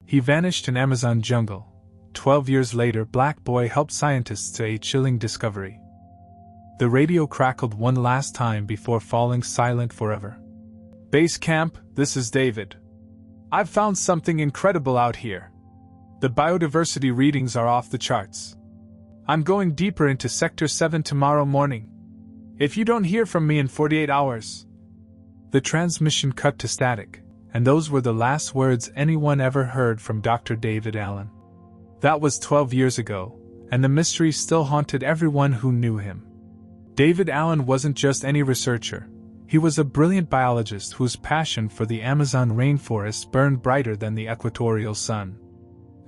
He vanished in Amazon jungle. 12 years later, Black Boy helped scientists to a chilling discovery. The radio crackled one last time before falling silent forever. Base camp, this is David. I've found something incredible out here. The biodiversity readings are off the charts. I'm going deeper into Sector 7 tomorrow morning. If you don't hear from me in 48 hours... The transmission cut to static, and those were the last words anyone ever heard from Dr. David Allen. That was 12 years ago, and the mystery still haunted everyone who knew him. David Allen wasn't just any researcher. He was a brilliant biologist whose passion for the Amazon rainforest burned brighter than the equatorial sun.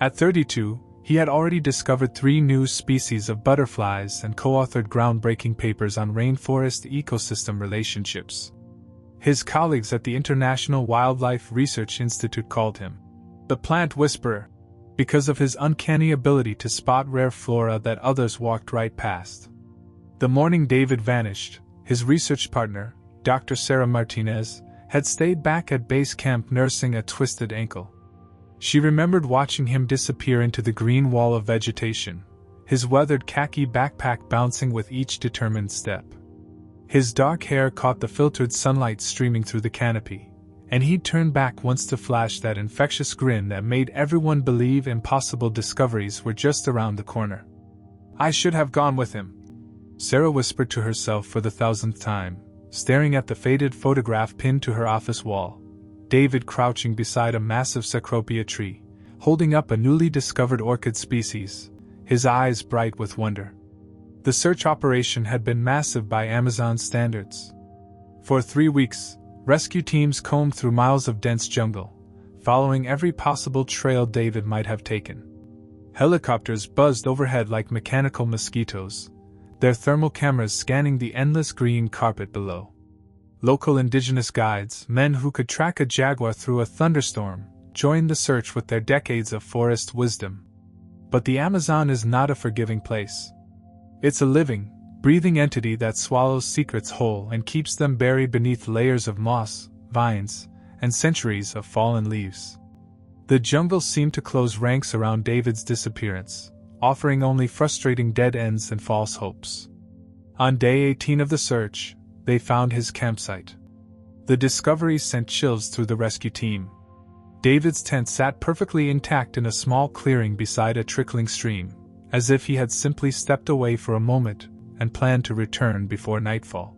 At 32, he had already discovered 3 new species of butterflies and co-authored groundbreaking papers on rainforest ecosystem relationships. His colleagues at the International Wildlife Research Institute called him the Plant Whisperer, because of his uncanny ability to spot rare flora that others walked right past. The morning David vanished, his research partner, Dr. Sarah Martinez, had stayed back at base camp nursing a twisted ankle. She remembered watching him disappear into the green wall of vegetation, his weathered khaki backpack bouncing with each determined step. His dark hair caught the filtered sunlight streaming through the canopy, and he'd turn back once to flash that infectious grin that made everyone believe impossible discoveries were just around the corner. I should have gone with him, Sarah whispered to herself for the 1000th time, staring at the faded photograph pinned to her office wall. David crouching beside a massive cecropia tree, holding up a newly discovered orchid species, his eyes bright with wonder. The search operation had been massive by Amazon standards. For 3 weeks, rescue teams combed through miles of dense jungle, following every possible trail David might have taken. Helicopters buzzed overhead like mechanical mosquitoes, their thermal cameras scanning the endless green carpet below. Local indigenous guides, men who could track a jaguar through a thunderstorm, joined the search with their decades of forest wisdom. But the Amazon is not a forgiving place. It's a living, breathing entity that swallows secrets whole and keeps them buried beneath layers of moss, vines, and centuries of fallen leaves. The jungle seemed to close ranks around David's disappearance, offering only frustrating dead ends and false hopes. On day 18 of the search, they found his campsite. The discovery sent chills through the rescue team. David's tent sat perfectly intact in a small clearing beside a trickling stream, as if he had simply stepped away for a moment and planned to return before nightfall.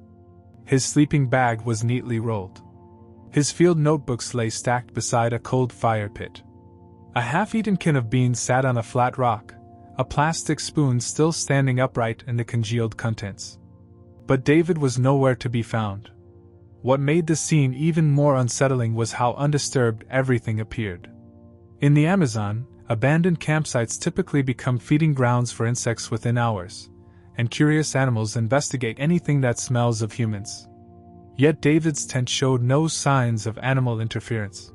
His sleeping bag was neatly rolled. His field notebooks lay stacked beside a cold fire pit. A half-eaten can of beans sat on a flat rock, a plastic spoon still standing upright in the congealed contents. But David was nowhere to be found. What made the scene even more unsettling was how undisturbed everything appeared. In the Amazon, abandoned campsites typically become feeding grounds for insects within hours, and curious animals investigate anything that smells of humans. Yet David's tent showed no signs of animal interference.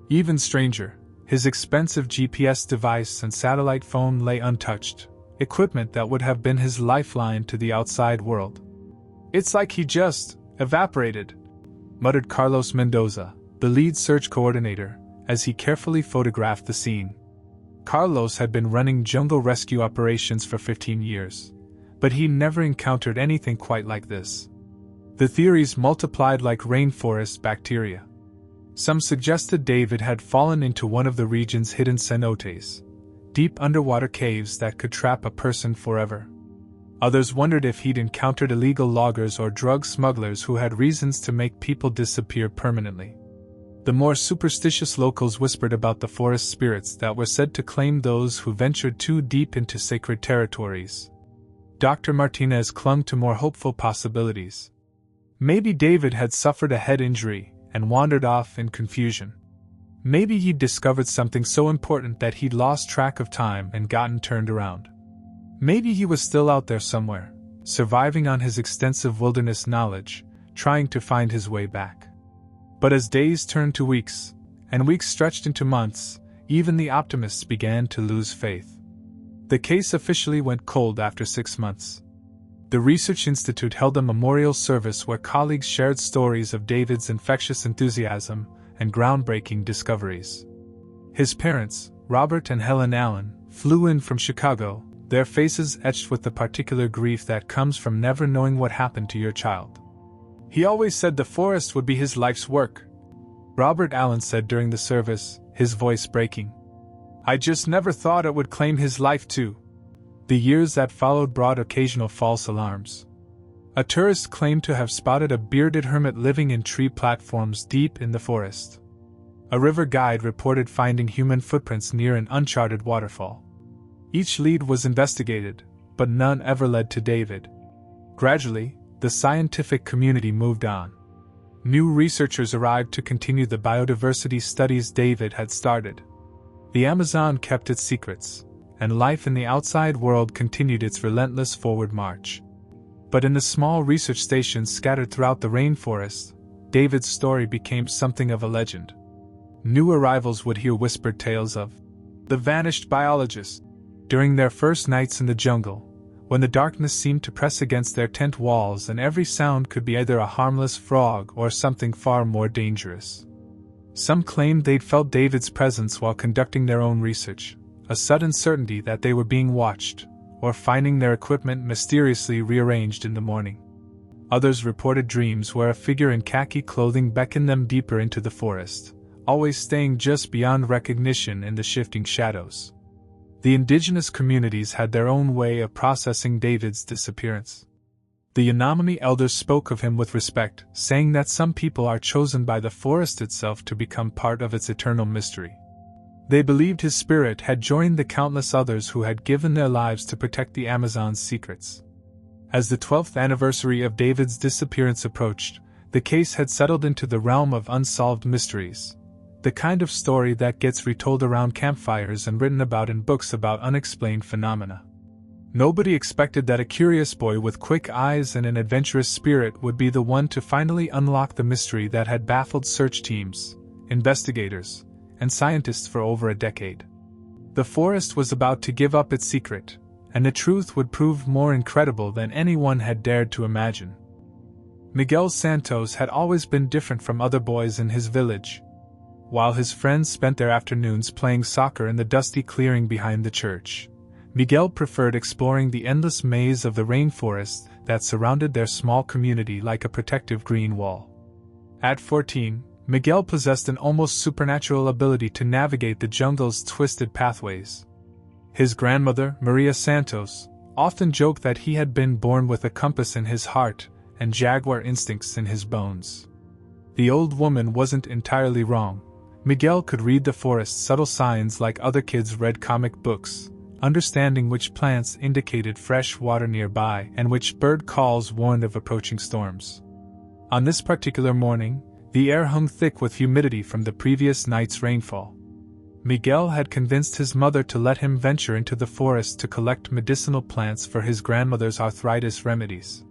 Even stranger, his expensive GPS device and satellite phone lay untouched, equipment that would have been his lifeline to the outside world. "It's like he just evaporated," muttered Carlos Mendoza, the lead search coordinator, as he carefully photographed the scene. Carlos had been running jungle rescue operations for 15 years, but he never encountered anything quite like this. The theories multiplied like rainforest bacteria. Some suggested David had fallen into one of the region's hidden cenotes, deep underwater caves that could trap a person forever. Others wondered if he'd encountered illegal loggers or drug smugglers who had reasons to make people disappear permanently. The more superstitious locals whispered about the forest spirits that were said to claim those who ventured too deep into sacred territories. Dr. Martinez clung to more hopeful possibilities. Maybe David had suffered a head injury and wandered off in confusion. Maybe he'd discovered something so important that he'd lost track of time and gotten turned around. Maybe he was still out there somewhere, surviving on his extensive wilderness knowledge, trying to find his way back. But as days turned to weeks, and weeks stretched into months, even the optimists began to lose faith. The case officially went cold after 6 months. The Research Institute held a memorial service where colleagues shared stories of David's infectious enthusiasm and groundbreaking discoveries. His parents, Robert and Helen Allen, flew in from Chicago, their faces etched with the particular grief that comes from never knowing what happened to your child. "He always said the forest would be his life's work," Robert Allen said during the service, his voice breaking. "I just never thought it would claim his life too." The years that followed brought occasional false alarms. A tourist claimed to have spotted a bearded hermit living in tree platforms deep in the forest. A river guide reported finding human footprints near an uncharted waterfall. Each lead was investigated, but none ever led to David. Gradually, the scientific community moved on. New researchers arrived to continue the biodiversity studies David had started. The Amazon kept its secrets, and life in the outside world continued its relentless forward march. But in the small research stations scattered throughout the rainforest, David's story became something of a legend. New arrivals would hear whispered tales of the vanished biologist. During their first nights in the jungle, when the darkness seemed to press against their tent walls and every sound could be either a harmless frog or something far more dangerous. Some claimed they'd felt David's presence while conducting their own research, a sudden certainty that they were being watched, or finding their equipment mysteriously rearranged in the morning. Others reported dreams where a figure in khaki clothing beckoned them deeper into the forest, always staying just beyond recognition in the shifting shadows. The indigenous communities had their own way of processing David's disappearance. The Yanomami elders spoke of him with respect, saying that some people are chosen by the forest itself to become part of its eternal mystery. They believed his spirit had joined the countless others who had given their lives to protect the Amazon's secrets. As the 12th anniversary of David's disappearance approached, the case had settled into the realm of unsolved mysteries. The kind of story that gets retold around campfires and written about in books about unexplained phenomena. Nobody expected that a curious boy with quick eyes and an adventurous spirit would be the one to finally unlock the mystery that had baffled search teams, investigators, and scientists for over a decade. The forest was about to give up its secret, and the truth would prove more incredible than anyone had dared to imagine. Miguel Santos had always been different from other boys in his village. While his friends spent their afternoons playing soccer in the dusty clearing behind the church, Miguel preferred exploring the endless maze of the rainforest that surrounded their small community like a protective green wall. At 14, Miguel possessed an almost supernatural ability to navigate the jungle's twisted pathways. His grandmother, Maria Santos, often joked that he had been born with a compass in his heart and jaguar instincts in his bones. The old woman wasn't entirely wrong. Miguel could read the forest's subtle signs like other kids read comic books, understanding which plants indicated fresh water nearby and which bird calls warned of approaching storms. On this particular morning, the air hung thick with humidity from the previous night's rainfall. Miguel had convinced his mother to let him venture into the forest to collect medicinal plants for his grandmother's arthritis remedies.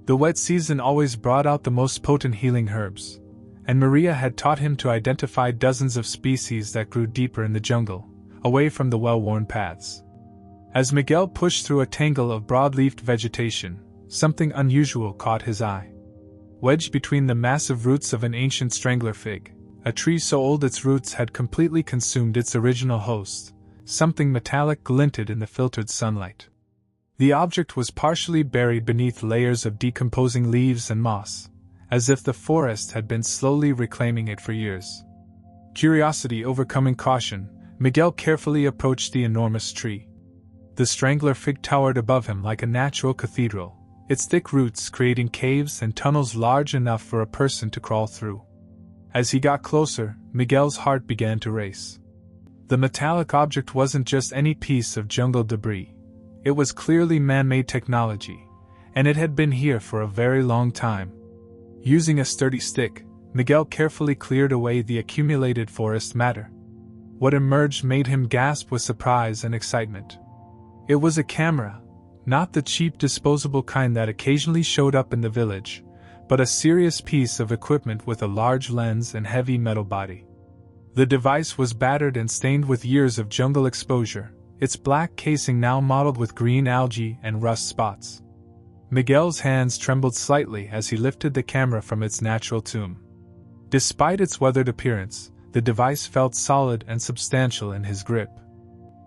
The wet season always brought out the most potent healing herbs, and Maria had taught him to identify dozens of species that grew deeper in the jungle, away from the well-worn paths. As Miguel pushed through a tangle of broad-leafed vegetation, something unusual caught his eye. Wedged between the massive roots of an ancient strangler fig, a tree so old its roots had completely consumed its original host, something metallic glinted in the filtered sunlight. The object was partially buried beneath layers of decomposing leaves and moss, as if the forest had been slowly reclaiming it for years. Curiosity overcoming caution, Miguel carefully approached the enormous tree. The strangler fig towered above him like a natural cathedral, its thick roots creating caves and tunnels large enough for a person to crawl through. As he got closer, Miguel's heart began to race. The metallic object wasn't just any piece of jungle debris. It was clearly man-made technology, and it had been here for a very long time. Using a sturdy stick, Miguel carefully cleared away the accumulated forest matter. What emerged made him gasp with surprise and excitement. It was a camera, not the cheap disposable kind that occasionally showed up in the village, but a serious piece of equipment with a large lens and heavy metal body. The device was battered and stained with years of jungle exposure, its black casing now mottled with green algae and rust spots. Miguel's hands trembled slightly as he lifted the camera from its natural tomb. Despite its weathered appearance, the device felt solid and substantial in his grip.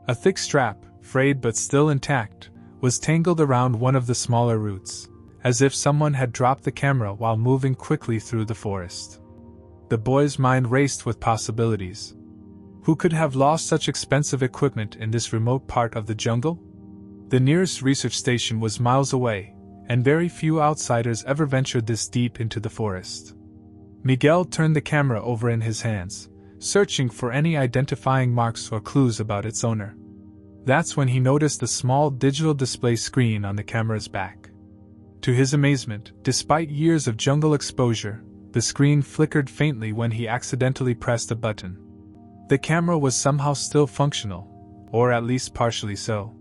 A thick strap, frayed but still intact, was tangled around one of the smaller roots, as if someone had dropped the camera while moving quickly through the forest. The boy's mind raced with possibilities. Who could have lost such expensive equipment in this remote part of the jungle? The nearest research station was miles away, and very few outsiders ever ventured this deep into the forest. Miguel turned the camera over in his hands, searching for any identifying marks or clues about its owner. That's when he noticed a small digital display screen on the camera's back. To his amazement, despite years of jungle exposure, the screen flickered faintly when he accidentally pressed a button. The camera was somehow still functional, or at least partially so.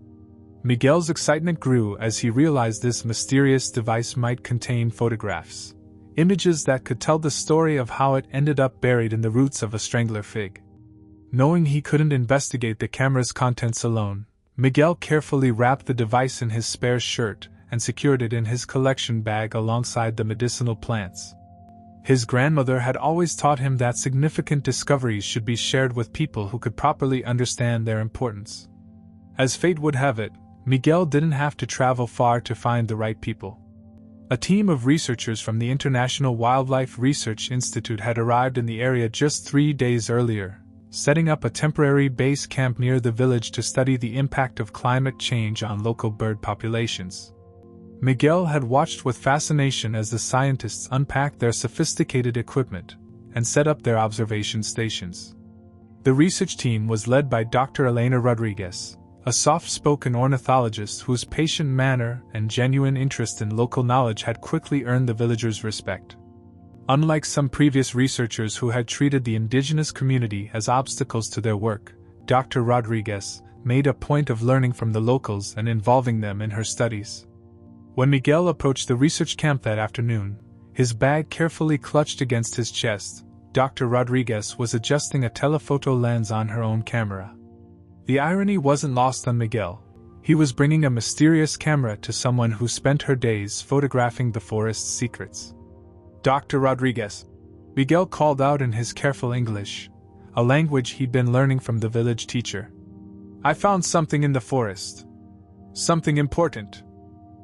Miguel's excitement grew as he realized this mysterious device might contain photographs, images that could tell the story of how it ended up buried in the roots of a strangler fig. Knowing he couldn't investigate the camera's contents alone, Miguel carefully wrapped the device in his spare shirt and secured it in his collection bag alongside the medicinal plants. His grandmother had always taught him that significant discoveries should be shared with people who could properly understand their importance. As fate would have it, Miguel didn't have to travel far to find the right people. A team of researchers from the International Wildlife Research Institute had arrived in the area just 3 days earlier, setting up a temporary base camp near the village to study the impact of climate change on local bird populations. Miguel had watched with fascination as the scientists unpacked their sophisticated equipment and set up their observation stations. The research team was led by Dr. Elena Rodriguez, a soft-spoken ornithologist whose patient manner and genuine interest in local knowledge had quickly earned the villagers' respect. Unlike some previous researchers who had treated the indigenous community as obstacles to their work, Dr. Rodriguez made a point of learning from the locals and involving them in her studies. When Miguel approached the research camp that afternoon, his bag carefully clutched against his chest, Dr. Rodriguez was adjusting a telephoto lens on her own camera. The irony wasn't lost on Miguel. He was bringing a mysterious camera to someone who spent her days photographing the forest's secrets. Dr. Rodriguez, Miguel called out in his careful English, a language he'd been learning from the village teacher. I found something in the forest. Something important.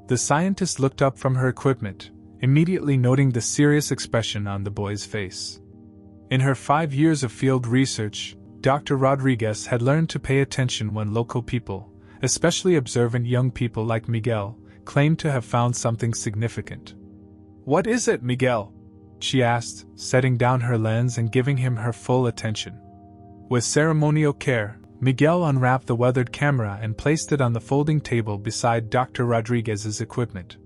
The scientist looked up from her equipment, immediately noting the serious expression on the boy's face. In her 5 years of field research, Dr. Rodriguez had learned to pay attention when local people, especially observant young people like Miguel, claimed to have found something significant. What is it, Miguel? She asked, setting down her lens and giving him her full attention. With ceremonial care, Miguel unwrapped the weathered camera and placed it on the folding table beside Dr. Rodriguez's equipment.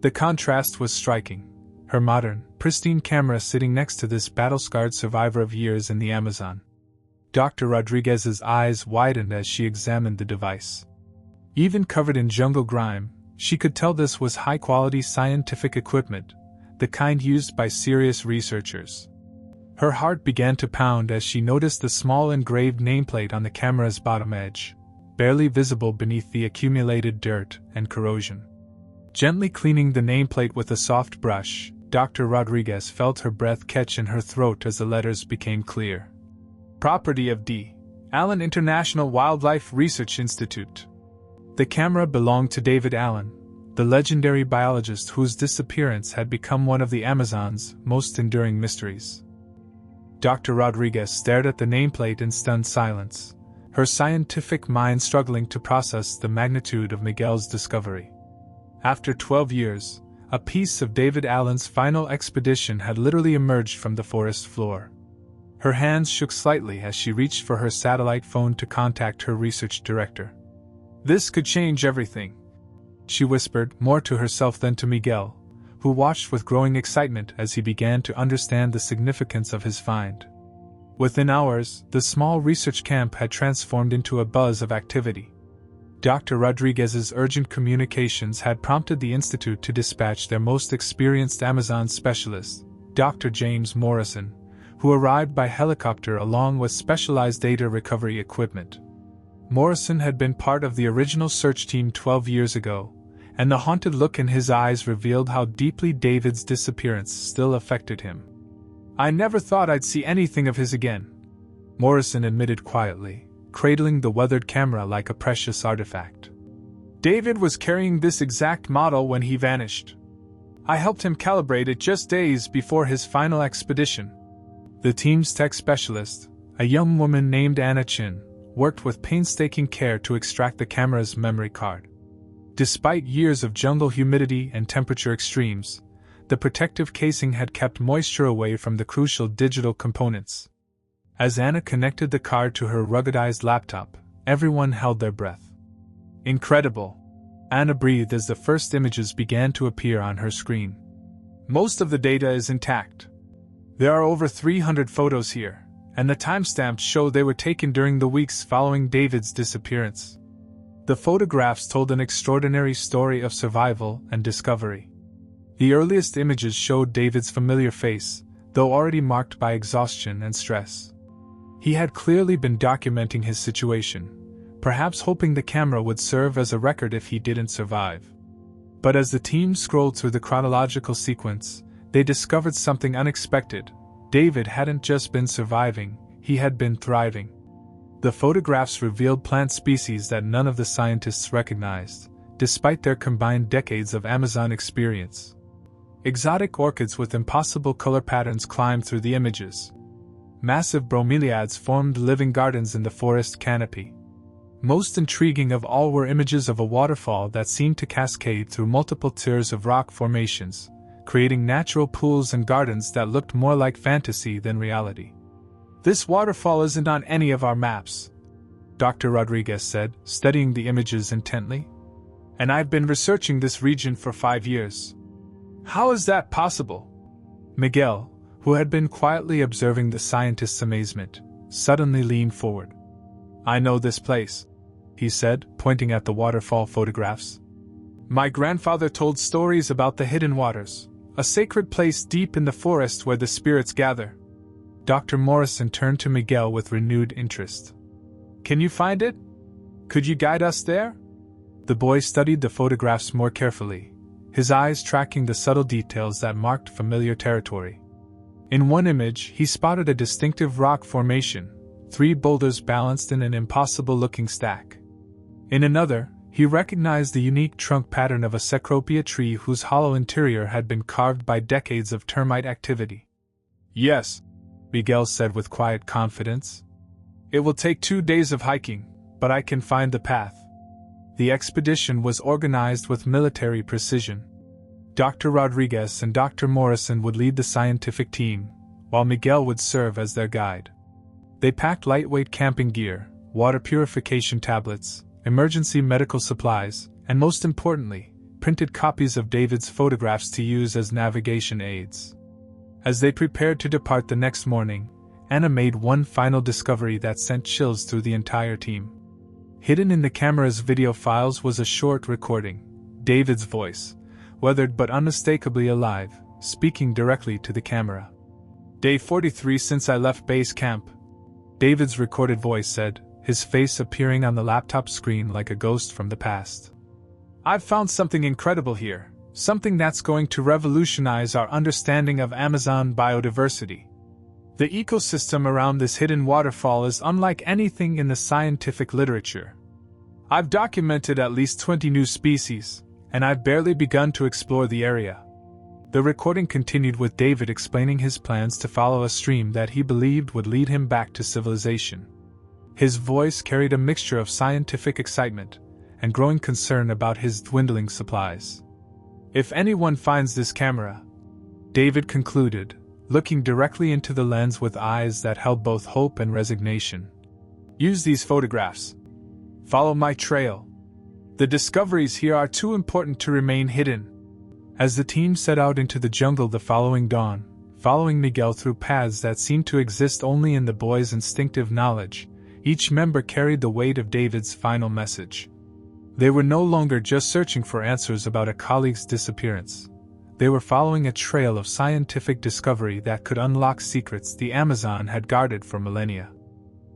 The contrast was striking, her modern, pristine camera sitting next to this battle-scarred survivor of years in the Amazon. Dr. Rodriguez's eyes widened as she examined the device. Even covered in jungle grime, she could tell this was high-quality scientific equipment, the kind used by serious researchers. Her heart began to pound as she noticed the small engraved nameplate on the camera's bottom edge, barely visible beneath the accumulated dirt and corrosion. Gently cleaning the nameplate with a soft brush, Dr. Rodriguez felt her breath catch in her throat as the letters became clear. Property of D. Allen International Wildlife Research Institute. The camera belonged to David Allen, the legendary biologist whose disappearance had become one of the Amazon's most enduring mysteries. Dr. Rodriguez stared at the nameplate in stunned silence, her scientific mind struggling to process the magnitude of Miguel's discovery. After 12 years, a piece of David Allen's final expedition had literally emerged from the forest floor. Her hands shook slightly as she reached for her satellite phone to contact her research director. This could change everything, she whispered, more to herself than to Miguel, who watched with growing excitement as he began to understand the significance of his find. Within hours, the small research camp had transformed into a buzz of activity. Dr. Rodriguez's urgent communications had prompted the Institute to dispatch their most experienced Amazon specialist, Dr. James Morrison, who arrived by helicopter along with specialized data recovery equipment. Morrison had been part of the original search team 12 years ago, and the haunted look in his eyes revealed how deeply David's disappearance still affected him. I never thought I'd see anything of his again, Morrison admitted quietly, cradling the weathered camera like a precious artifact. David was carrying this exact model when he vanished. I helped him calibrate it just days before his final expedition. The team's tech specialist, a young woman named Anna Chin, worked with painstaking care to extract the camera's memory card. Despite years of jungle humidity and temperature extremes, the protective casing had kept moisture away from the crucial digital components. As Anna connected the card to her ruggedized laptop, everyone held their breath. Incredible! Anna breathed as the first images began to appear on her screen. Most of the data is intact. There are over 300 photos here, and the timestamps show they were taken during the weeks following David's disappearance. The photographs told an extraordinary story of survival and discovery. The earliest images showed David's familiar face, though already marked by exhaustion and stress. He had clearly been documenting his situation, perhaps hoping the camera would serve as a record if he didn't survive. But as the team scrolled through the chronological sequence, they discovered something unexpected. David hadn't just been surviving, he had been thriving. The photographs revealed plant species that none of the scientists recognized, despite their combined decades of Amazon experience. Exotic orchids with impossible color patterns climbed through the images. Massive bromeliads formed living gardens in the forest canopy. Most intriguing of all were images of a waterfall that seemed to cascade through multiple tiers of rock formations, creating natural pools and gardens that looked more like fantasy than reality. This waterfall isn't on any of our maps, Dr. Rodriguez said, studying the images intently. And I've been researching this region for 5 years. How is that possible? Miguel, who had been quietly observing the scientist's amazement, suddenly leaned forward. I know this place, he said, pointing at the waterfall photographs. My grandfather told stories about the Hidden Waters, a sacred place deep in the forest where the spirits gather. Dr. Morrison turned to Miguel with renewed interest. Can you find it? Could you guide us there? The boy studied the photographs more carefully, his eyes tracking the subtle details that marked familiar territory. In one image, he spotted a distinctive rock formation, 3 boulders balanced in an impossible-looking stack. In another, he recognized the unique trunk pattern of a cecropia tree whose hollow interior had been carved by decades of termite activity. Yes, Miguel said with quiet confidence. It will take 2 days of hiking, but I can find the path. The expedition was organized with military precision. Dr. Rodriguez and Dr. Morrison would lead the scientific team, while Miguel would serve as their guide. They packed lightweight camping gear, water purification tablets, emergency medical supplies, and most importantly, printed copies of David's photographs to use as navigation aids. As they prepared to depart the next morning, Anna made one final discovery that sent chills through the entire team. Hidden in the camera's video files was a short recording, David's voice, weathered but unmistakably alive, speaking directly to the camera. Day 43 since I left base camp, David's recorded voice said, his face appearing on the laptop screen like a ghost from the past. I've found something incredible here, something that's going to revolutionize our understanding of Amazon biodiversity. The ecosystem around this hidden waterfall is unlike anything in the scientific literature. I've documented at least 20 new species, and I've barely begun to explore the area. The recording continued with David explaining his plans to follow a stream that he believed would lead him back to civilization. His voice carried a mixture of scientific excitement and growing concern about his dwindling supplies. If anyone finds this camera, David concluded, looking directly into the lens with eyes that held both hope and resignation. Use these photographs. Follow my trail. The discoveries here are too important to remain hidden. As the team set out into the jungle the following dawn, following Miguel through paths that seemed to exist only in the boy's instinctive knowledge, each member carried the weight of David's final message. They were no longer just searching for answers about a colleague's disappearance. They were following a trail of scientific discovery that could unlock secrets the Amazon had guarded for millennia.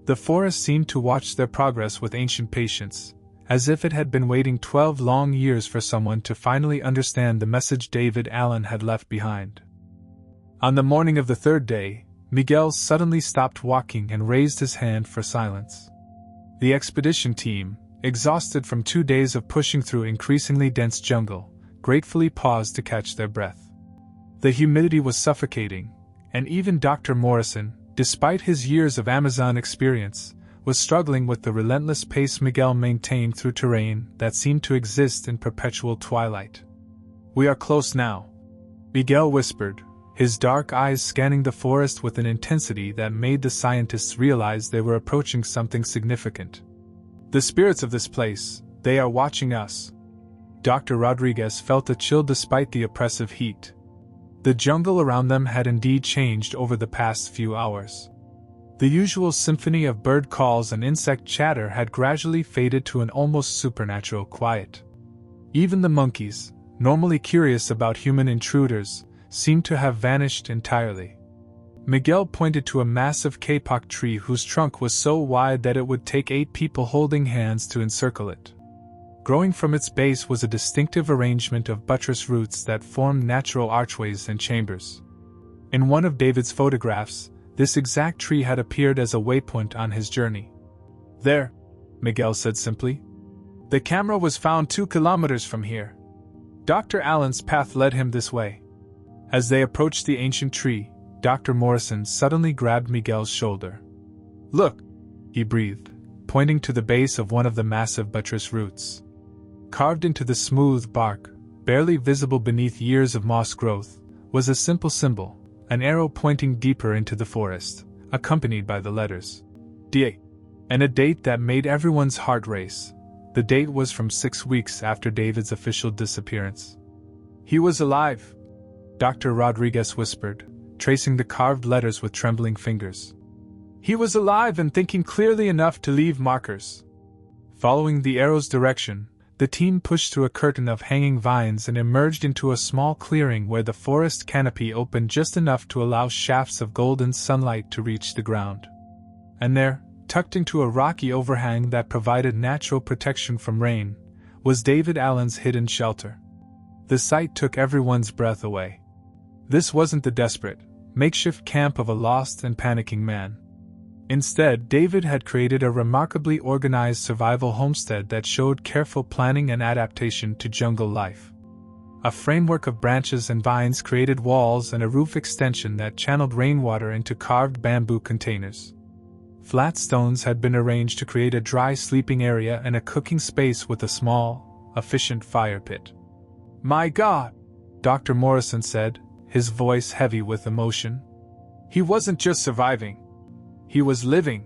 The forest seemed to watch their progress with ancient patience, as if it had been waiting 12 long years for someone to finally understand the message David Allen had left behind. On the morning of the 3rd day, Miguel suddenly stopped walking and raised his hand for silence. The expedition team, exhausted from 2 days of pushing through increasingly dense jungle, gratefully paused to catch their breath. The humidity was suffocating, and even Dr. Morrison, despite his years of Amazon experience, was struggling with the relentless pace Miguel maintained through terrain that seemed to exist in perpetual twilight. "We are close now," Miguel whispered, his dark eyes scanning the forest with an intensity that made the scientists realize they were approaching something significant. "The spirits of this place, they are watching us." Dr. Rodriguez felt a chill despite the oppressive heat. The jungle around them had indeed changed over the past few hours. The usual symphony of bird calls and insect chatter had gradually faded to an almost supernatural quiet. Even the monkeys, normally curious about human intruders, seemed to have vanished entirely. Miguel pointed to a massive kapok tree whose trunk was so wide that it would take 8 people holding hands to encircle it. Growing from its base was a distinctive arrangement of buttress roots that formed natural archways and chambers. In one of David's photographs, this exact tree had appeared as a waypoint on his journey. "There," Miguel said simply. "The camera was found 2 kilometers from here." Dr. Allen's path led him this way. As they approached the ancient tree, Dr. Morrison suddenly grabbed Miguel's shoulder. "Look," he breathed, pointing to the base of one of the massive buttress roots. Carved into the smooth bark, barely visible beneath years of moss growth, was a simple symbol, an arrow pointing deeper into the forest, accompanied by the letters D, and a date that made everyone's heart race. The date was from 6 weeks after David's official disappearance. "He was alive," Dr. Rodriguez whispered, tracing the carved letters with trembling fingers. "He was alive and thinking clearly enough to leave markers." Following the arrow's direction, the team pushed through a curtain of hanging vines and emerged into a small clearing where the forest canopy opened just enough to allow shafts of golden sunlight to reach the ground. And there, tucked into a rocky overhang that provided natural protection from rain, was David Allen's hidden shelter. The sight took everyone's breath away. This wasn't the desperate, makeshift camp of a lost and panicking man. Instead, David had created a remarkably organized survival homestead that showed careful planning and adaptation to jungle life. A framework of branches and vines created walls and a roof extension that channeled rainwater into carved bamboo containers. Flat stones had been arranged to create a dry sleeping area and a cooking space with a small, efficient fire pit. "My God!" Dr. Morrison said, his voice heavy with emotion. "He wasn't just surviving. He was living."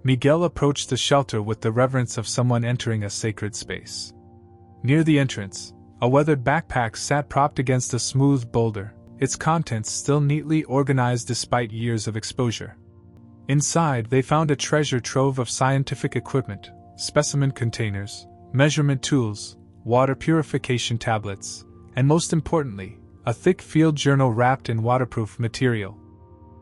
Miguel approached the shelter with the reverence of someone entering a sacred space. Near the entrance, a weathered backpack sat propped against a smooth boulder, its contents still neatly organized despite years of exposure. Inside, they found a treasure trove of scientific equipment, specimen containers, measurement tools, water purification tablets, and most importantly, a thick field journal wrapped in waterproof material.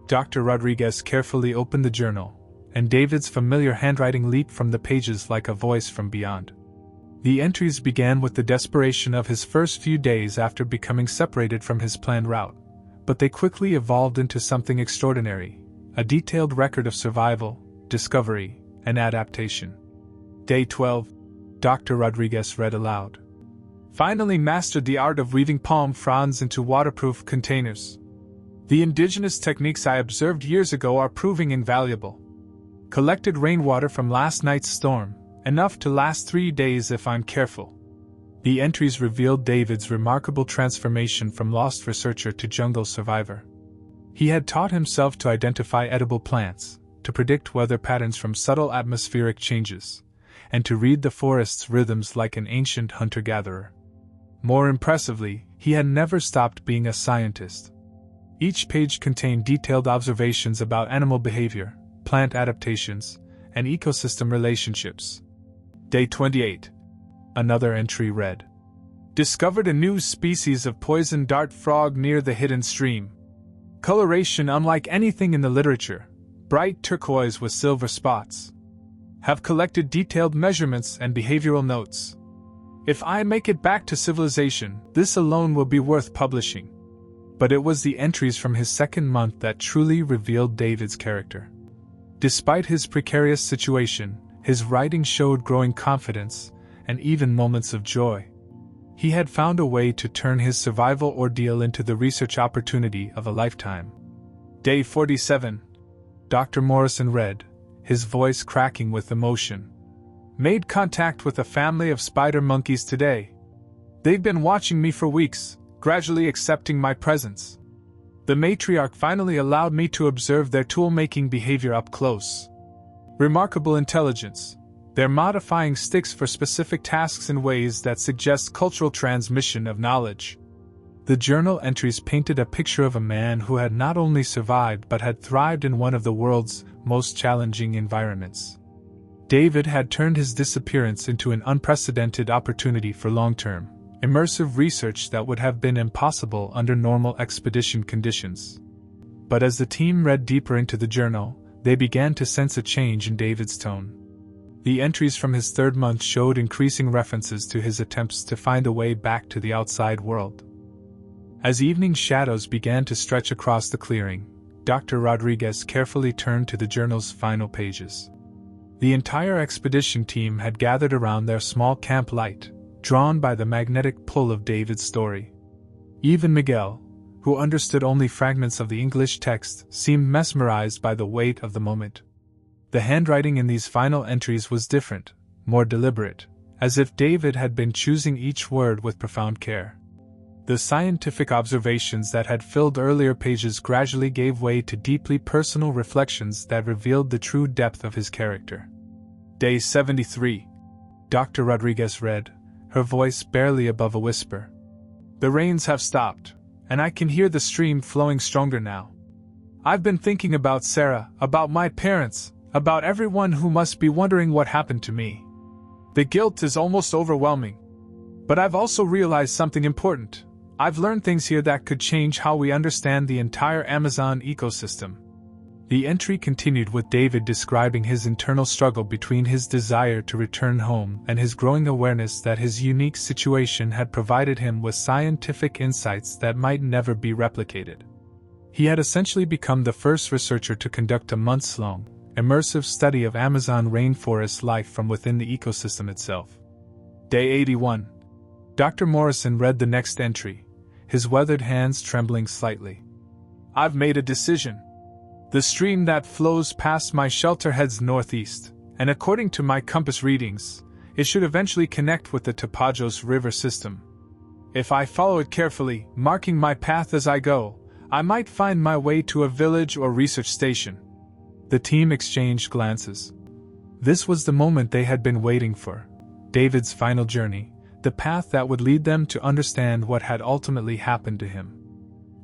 Dr. Rodriguez carefully opened the journal, and David's familiar handwriting leaped from the pages like a voice from beyond. The entries began with the desperation of his first few days after becoming separated from his planned route, but they quickly evolved into something extraordinary, a detailed record of survival, discovery, and adaptation. Day 12, Dr. Rodriguez read aloud. "Finally mastered the art of weaving palm fronds into waterproof containers. The indigenous techniques I observed years ago are proving invaluable. Collected rainwater from last night's storm, enough to last 3 days if I'm careful." The entries revealed David's remarkable transformation from lost researcher to jungle survivor. He had taught himself to identify edible plants, to predict weather patterns from subtle atmospheric changes, and to read the forest's rhythms like an ancient hunter-gatherer. More impressively, he had never stopped being a scientist. Each page contained detailed observations about animal behavior, plant adaptations, and ecosystem relationships. Day 28. Another entry read: "Discovered a new species of poison dart frog near the hidden stream. Coloration unlike anything in the literature, bright turquoise with silver spots. Have collected detailed measurements and behavioral notes. If I make it back to civilization, this alone will be worth publishing. But it was the entries from his second month that truly revealed David's character. Despite his precarious situation, his writing showed growing confidence, and even moments of joy. He had found a way to turn his survival ordeal into the research opportunity of a lifetime. Day 47. Dr. Morrison read, his voice cracking with emotion. Made contact with a family of spider monkeys today. They've been watching me for weeks, gradually accepting my presence. The matriarch finally allowed me to observe their tool-making behavior up close. Remarkable intelligence. They're modifying sticks for specific tasks in ways that suggest cultural transmission of knowledge. The journal entries painted a picture of a man who had not only survived but had thrived in one of the world's most challenging environments. David had turned his disappearance into an unprecedented opportunity for long-term, immersive research that would have been impossible under normal expedition conditions. But as the team read deeper into the journal, they began to sense a change in David's tone. The entries from his third month showed increasing references to his attempts to find a way back to the outside world. As evening shadows began to stretch across the clearing, Dr. Rodriguez carefully turned to the journal's final pages. The entire expedition team had gathered around their small camp light, drawn by the magnetic pull of David's story. Even Miguel, who understood only fragments of the English text, seemed mesmerized by the weight of the moment. The handwriting in these final entries was different, more deliberate, as if David had been choosing each word with profound care. The scientific observations that had filled earlier pages gradually gave way to deeply personal reflections that revealed the true depth of his character. Day 73. Dr. Rodriguez read, her voice barely above a whisper. The rains have stopped, and I can hear the stream flowing stronger now. I've been thinking about Sarah, about my parents, about everyone who must be wondering what happened to me. The guilt is almost overwhelming. But I've also realized something important. I've learned things here that could change how we understand the entire Amazon ecosystem. The entry continued with David describing his internal struggle between his desire to return home and his growing awareness that his unique situation had provided him with scientific insights that might never be replicated. He had essentially become the first researcher to conduct a months-long, immersive study of Amazon rainforest life from within the ecosystem itself. Day 81. Dr. Morrison read the next entry, his weathered hands trembling slightly. I've made a decision. The stream that flows past my shelter heads northeast, and according to my compass readings, it should eventually connect with the Tapajos River system. If I follow it carefully, marking my path as I go, I might find my way to a village or research station. The team exchanged glances. This was the moment they had been waiting for. David's final journey, the path that would lead them to understand what had ultimately happened to him.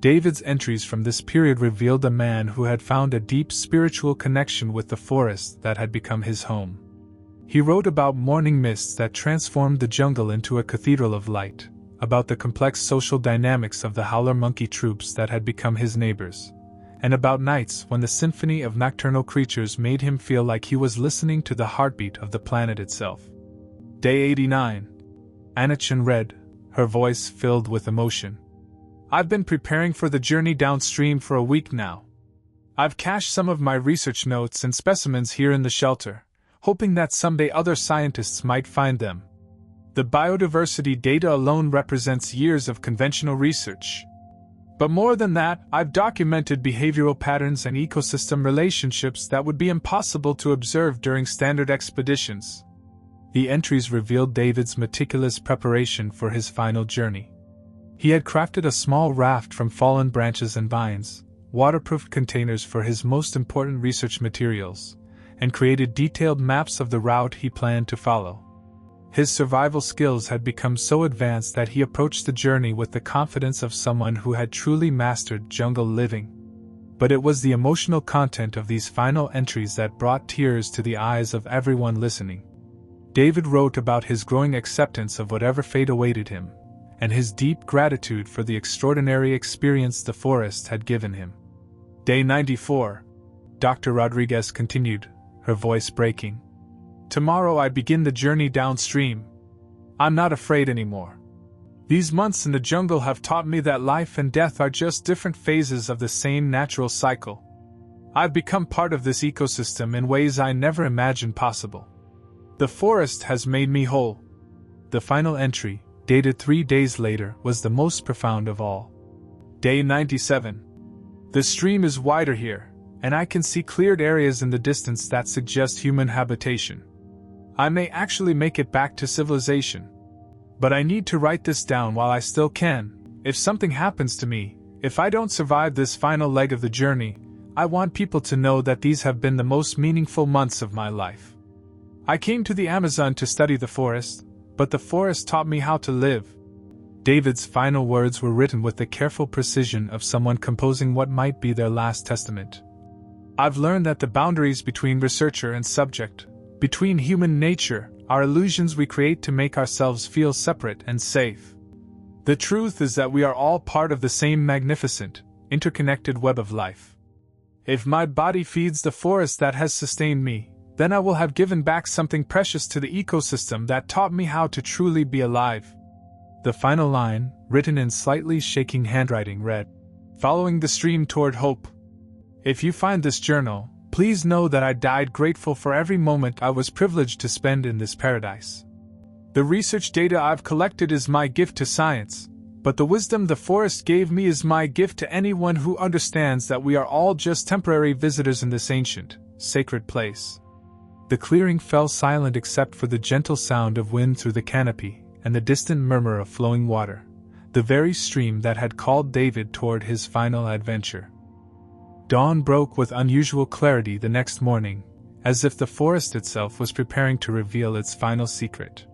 David's entries from this period revealed a man who had found a deep spiritual connection with the forest that had become his home. He wrote about morning mists that transformed the jungle into a cathedral of light, about the complex social dynamics of the howler monkey troops that had become his neighbors, and about nights when the symphony of nocturnal creatures made him feel like he was listening to the heartbeat of the planet itself. Day 89. Anachin read, her voice filled with emotion. I've been preparing for the journey downstream for a week now. I've cached some of my research notes and specimens here in the shelter, hoping that someday other scientists might find them. The biodiversity data alone represents years of conventional research. But more than that, I've documented behavioral patterns and ecosystem relationships that would be impossible to observe during standard expeditions. The entries revealed David's meticulous preparation for his final journey. He had crafted a small raft from fallen branches and vines, waterproofed containers for his most important research materials, and created detailed maps of the route he planned to follow. His survival skills had become so advanced that he approached the journey with the confidence of someone who had truly mastered jungle living. But it was the emotional content of these final entries that brought tears to the eyes of everyone listening. David wrote about his growing acceptance of whatever fate awaited him, and his deep gratitude for the extraordinary experience the forest had given him. Day 94. Dr. Rodriguez continued, her voice breaking. Tomorrow I begin the journey downstream. I'm not afraid anymore. These months in the jungle have taught me that life and death are just different phases of the same natural cycle. I've become part of this ecosystem in ways I never imagined possible. The forest has made me whole. The final entry, dated 3 days later, was the most profound of all. Day 97. The stream is wider here, and I can see cleared areas in the distance that suggest human habitation. I may actually make it back to civilization. But I need to write this down while I still can. If something happens to me, if I don't survive this final leg of the journey, I want people to know that these have been the most meaningful months of my life. I came to the Amazon to study the forest, but the forest taught me how to live. David's final words were written with the careful precision of someone composing what might be their last testament. I've learned that the boundaries between researcher and subject, between human nature, are illusions we create to make ourselves feel separate and safe. The truth is that we are all part of the same magnificent, interconnected web of life. If my body feeds the forest that has sustained me, then I will have given back something precious to the ecosystem that taught me how to truly be alive. The final line, written in slightly shaking handwriting, read, "Following the stream toward hope." If you find this journal, please know that I died grateful for every moment I was privileged to spend in this paradise. The research data I've collected is my gift to science, but the wisdom the forest gave me is my gift to anyone who understands that we are all just temporary visitors in this ancient, sacred place. The clearing fell silent except for the gentle sound of wind through the canopy and the distant murmur of flowing water, the very stream that had called David toward his final adventure. Dawn broke with unusual clarity the next morning, as if the forest itself was preparing to reveal its final secret.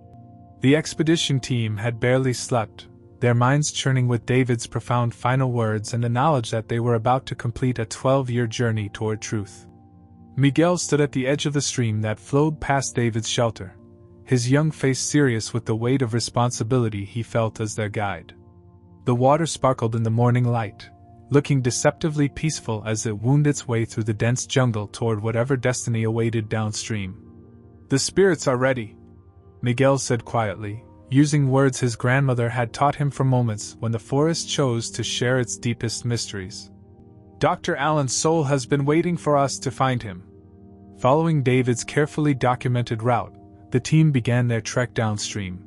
The expedition team had barely slept, their minds churning with David's profound final words and the knowledge that they were about to complete a 12-year journey toward truth. Miguel stood at the edge of the stream that flowed past David's shelter, his young face serious with the weight of responsibility he felt as their guide. The water sparkled in the morning light, looking deceptively peaceful as it wound its way through the dense jungle toward whatever destiny awaited downstream. "The spirits are ready," Miguel said quietly, using words his grandmother had taught him for moments when the forest chose to share its deepest mysteries. "Dr. Allen's soul has been waiting for us to find him." Following David's carefully documented route, the team began their trek downstream.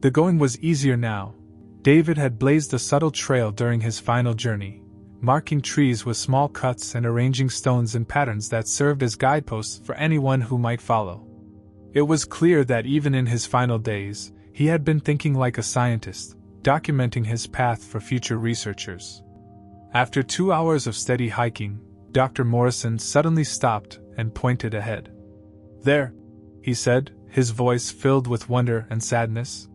The going was easier now. David had blazed a subtle trail during his final journey, marking trees with small cuts and arranging stones in patterns that served as guideposts for anyone who might follow. It was clear that even in his final days, he had been thinking like a scientist, documenting his path for future researchers. After 2 hours of steady hiking, Dr. Morrison suddenly stopped and pointed ahead. "There," he said, his voice filled with wonder and sadness.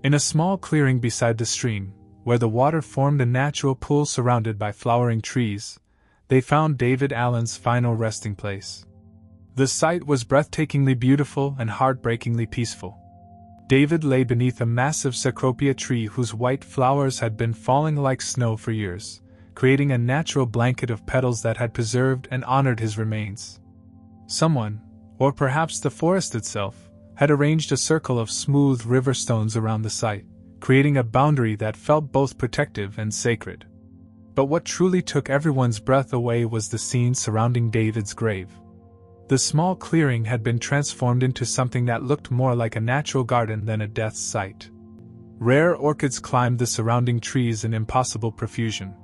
In a small clearing beside the stream, where the water formed a natural pool surrounded by flowering trees, they found David Allen's final resting place. The sight was breathtakingly beautiful and heartbreakingly peaceful. David lay beneath a massive cecropia tree whose white flowers had been falling like snow for years, creating a natural blanket of petals that had preserved and honored his remains. Someone, or perhaps the forest itself, had arranged a circle of smooth river stones around the site, creating a boundary that felt both protective and sacred. But what truly took everyone's breath away was the scene surrounding David's grave. The small clearing had been transformed into something that looked more like a natural garden than a death site. Rare orchids climbed the surrounding trees in impossible profusion.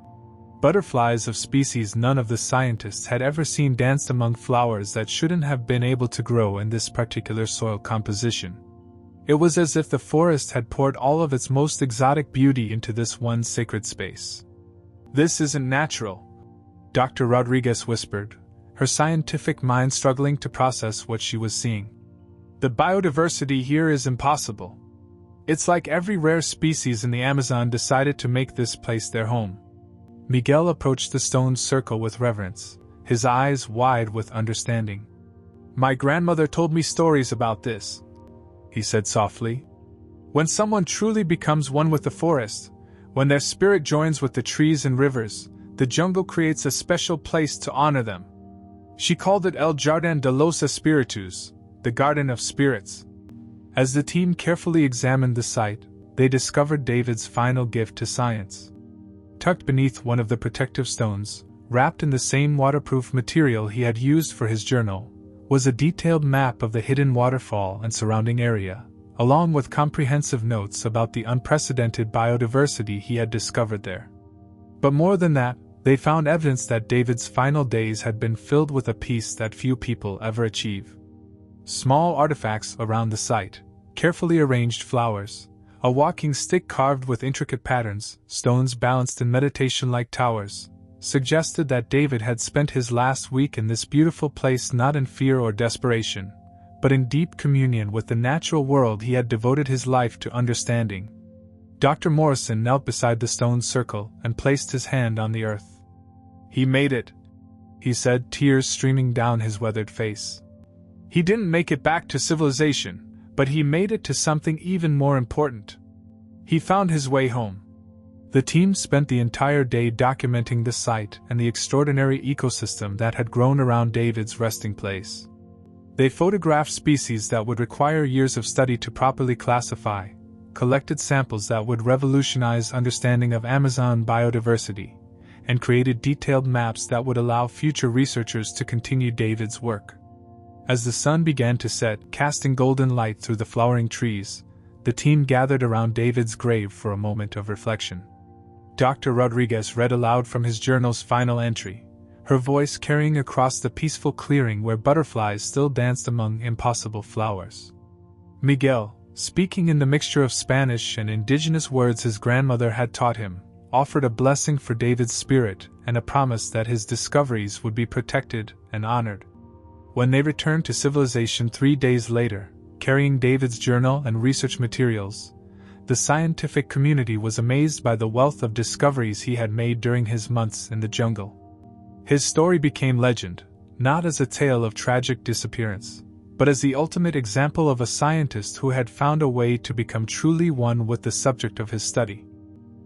Butterflies of species none of the scientists had ever seen danced among flowers that shouldn't have been able to grow in this particular soil composition. It was as if the forest had poured all of its most exotic beauty into this one sacred space. "This isn't natural," Dr. Rodriguez whispered, her scientific mind struggling to process what she was seeing. "The biodiversity here is impossible. It's like every rare species in the Amazon decided to make this place their home." Miguel approached the stone circle with reverence, his eyes wide with understanding. "My grandmother told me stories about this," he said softly. "When someone truly becomes one with the forest, when their spirit joins with the trees and rivers, the jungle creates a special place to honor them. She called it El Jardín de los Espíritus, the Garden of Spirits." As the team carefully examined the site, they discovered David's final gift to science. Tucked beneath one of the protective stones, wrapped in the same waterproof material he had used for his journal, was a detailed map of the hidden waterfall and surrounding area, along with comprehensive notes about the unprecedented biodiversity he had discovered there. But more than that, they found evidence that David's final days had been filled with a peace that few people ever achieve. Small artifacts around the site, carefully arranged flowers, a walking stick carved with intricate patterns, stones balanced in meditation-like towers, suggested that David had spent his last week in this beautiful place not in fear or desperation, but in deep communion with the natural world he had devoted his life to understanding. Dr. Morrison knelt beside the stone circle and placed his hand on the earth. "He made it," he said, tears streaming down his weathered face. "He didn't make it back to civilization, but he made it to something even more important. He found his way home." The team spent the entire day documenting the site and the extraordinary ecosystem that had grown around David's resting place. They photographed species that would require years of study to properly classify, collected samples that would revolutionize understanding of Amazon biodiversity, and created detailed maps that would allow future researchers to continue David's work. As the sun began to set, casting golden light through the flowering trees, the team gathered around David's grave for a moment of reflection. Dr. Rodriguez read aloud from his journal's final entry, her voice carrying across the peaceful clearing where butterflies still danced among impossible flowers. Miguel, speaking in the mixture of Spanish and indigenous words his grandmother had taught him, offered a blessing for David's spirit and a promise that his discoveries would be protected and honored. When they returned to civilization 3 days later, carrying David's journal and research materials, the scientific community was amazed by the wealth of discoveries he had made during his months in the jungle. His story became legend, not as a tale of tragic disappearance, but as the ultimate example of a scientist who had found a way to become truly one with the subject of his study.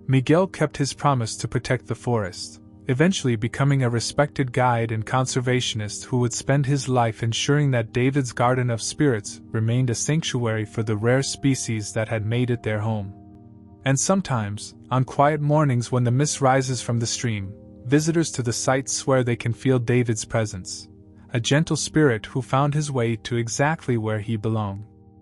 Miguel kept his promise to protect the forest, eventually becoming a respected guide and conservationist who would spend his life ensuring that David's Garden of Spirits remained a sanctuary for the rare species that had made it their home. And sometimes, on quiet mornings when the mist rises from the stream, visitors to the site swear they can feel David's presence, a gentle spirit who found his way to exactly where he belonged.